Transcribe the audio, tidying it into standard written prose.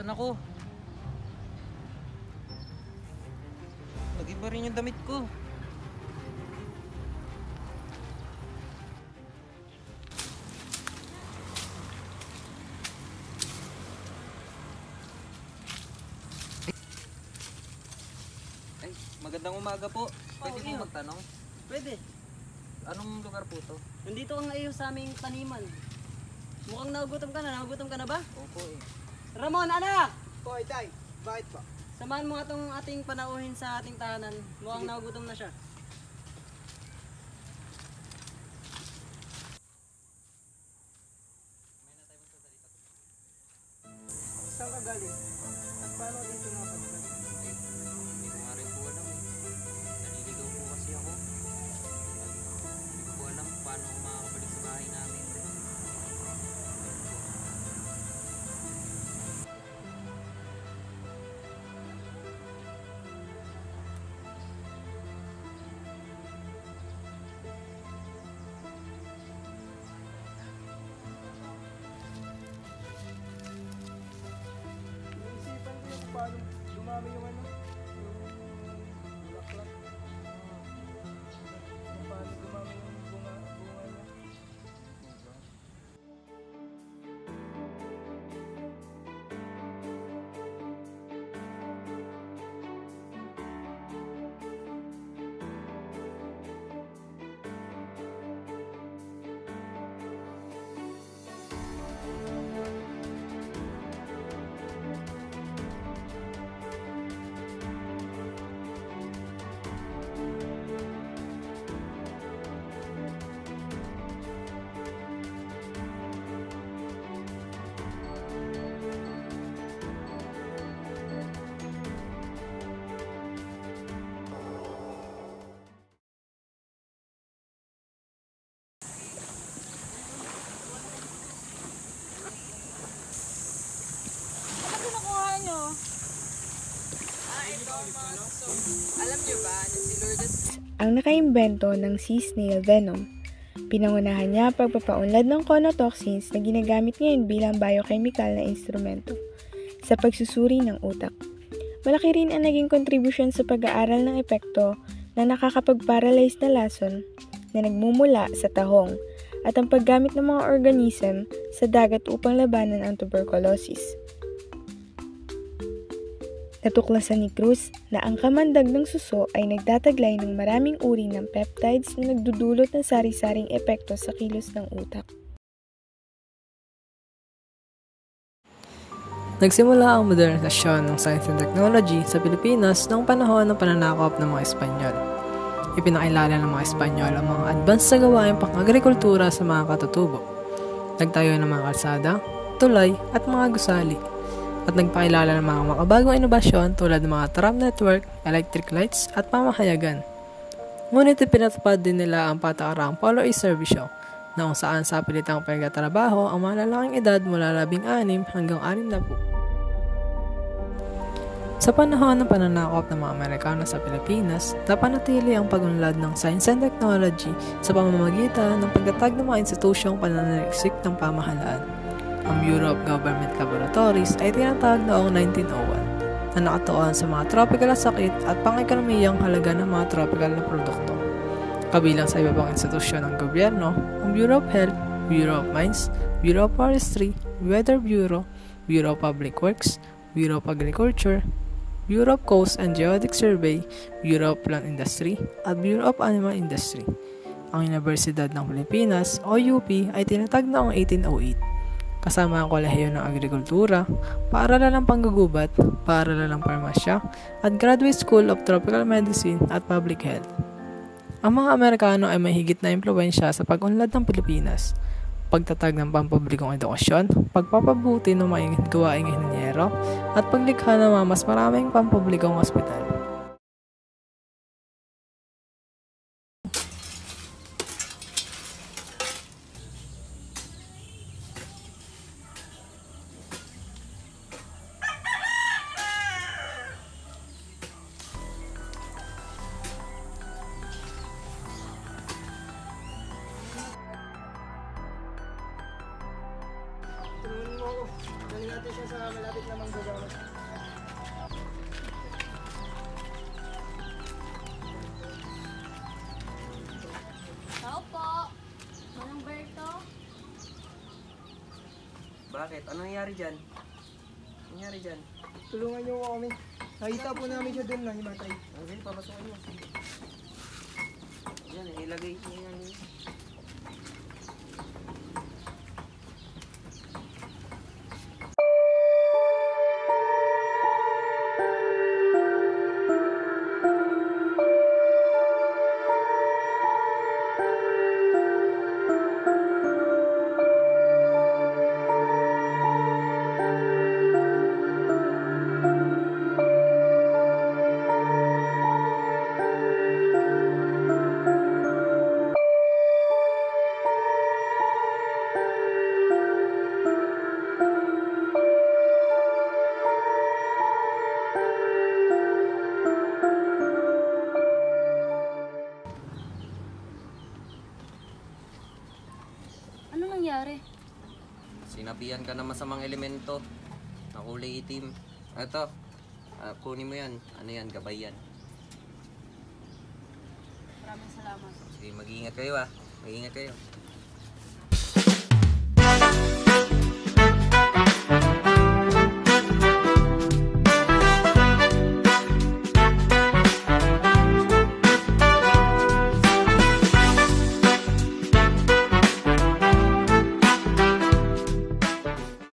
Nasaan ako? Nag-iba rin yung damit ko. Ay, magandang umaga po. Pwede Oo, po iyo. magtanong? Pwede. Anong lugar po to? Nandito ang iyo sa aming taniman. Mukhang nagugutom ka na. Nagugutom ka na ba? Opo eh. Ramon, anak! Po, Itay. Bakit po? Samahan mo nga itong ating panauhin sa ating tahanan. Mukhang nagugutom na siya. Saan ka galing? At paano dito napunta? Hindi ko nga rin po alam eh. Naliligaw po kasi ako. Hindi ko po alam paano ako makakabalik sa bahay namin. Naisipan ko yung paano dumami yung ano? Yung bulaklak. Kung paano dumami yung bunga niya. Ano nakuha nyo? Alam nyo ba na si Lourdes Ang nakaimbento ng sea snail venom. Pinangunahan niya pagpapaunlad ng conotoxins na ginagamit ngayon bilang biochemical na instrumento sa pagsusuri ng utak. Malaki rin ang naging kontribusyon sa pag-aaral ng epekto na nakakapag-paralyze na lason na nagmumula sa tahong at ang paggamit ng mga organism sa dagat upang labanan ang tuberculosis. Natuklasan ni Cruz na ang kamandag ng suso ay nagtataglay ng maraming uri ng peptides na nagdudulot ng sari-saring epekto sa kilos ng utak. Nagsimula ang modernisasyon ng science and technology sa Pilipinas noong panahon ng pananakop ng mga Espanyol. Ipinakilala ng mga Espanyol ang mga advanced na gawaing pang-agrikultura sa mga katutubo. Nagtayo ng mga kalsada, tulay at mga gusali. At nagpakilala ng mga makabagong inobasyon tulad ng mga tram network, electric lights at pamahayagan. Ngunit ipinatupad din nila ang patakarangang Polo A Servicio, na kung saan sa pilitang pagkatrabaho ang mga lalaking edad mula 16 hanggang 60. Sa panahon ng pananakop ng mga Amerikano sa Pilipinas, napanatili ang pag-unlad ng science and technology sa pamamagitan ng pagtatag ng mga institusyong pananaliksik ng pamahalaan. Ang Bureau of Government Laboratories ay tinatag noong 1901 na nakatuon sa mga tropical na sakit at pang-ekonomiyang halaga ng mga tropical na produkto. Kabilang sa iba pang institusyon ng gobyerno, ang Bureau of Health, Bureau of Mines, Bureau of Forestry, Weather Bureau, Bureau of Public Works, Bureau of Agriculture, Bureau of Coast and Geodetic Survey, Bureau of Plant Industry, at Bureau of Animal Industry. Ang Universidad ng Pilipinas o UP ay tinatag noong 1808. Kasama ang Kolehiyo ng Agrikultura, Paaralan ng Panggugubat, Paaralan ng Parmasya, at Graduate School of Tropical Medicine at Public Health. Ang mga Amerikano ay may higit na impluwensya sa pag-unlad ng Pilipinas, pagtatag ng pampublikong edukasyon, pagpapabuti ng mga gawaing inhinyero, at paglikha ng mga mas maraming pampublikong ospital. Tulungan mo ako. Dali natin siya sa malapit na manggagamot. Tao po. Manong Berto. Bakit? Ano nangyari dyan? Ano nangyari dyan? Tulungan niyo po kami. Nakita po namin siya doon na himatay. Ang sige, papasukin mo. Sige. Yan, ilagay niyo yan. Ano nangyari? Sinabihan ka ng masamang elemento na kulay itim. Ito, kunin mo yan. Ano yan? Gabay yan. Maraming salamat. Sige, mag-iingat kayo ah. Mag-iingat kayo.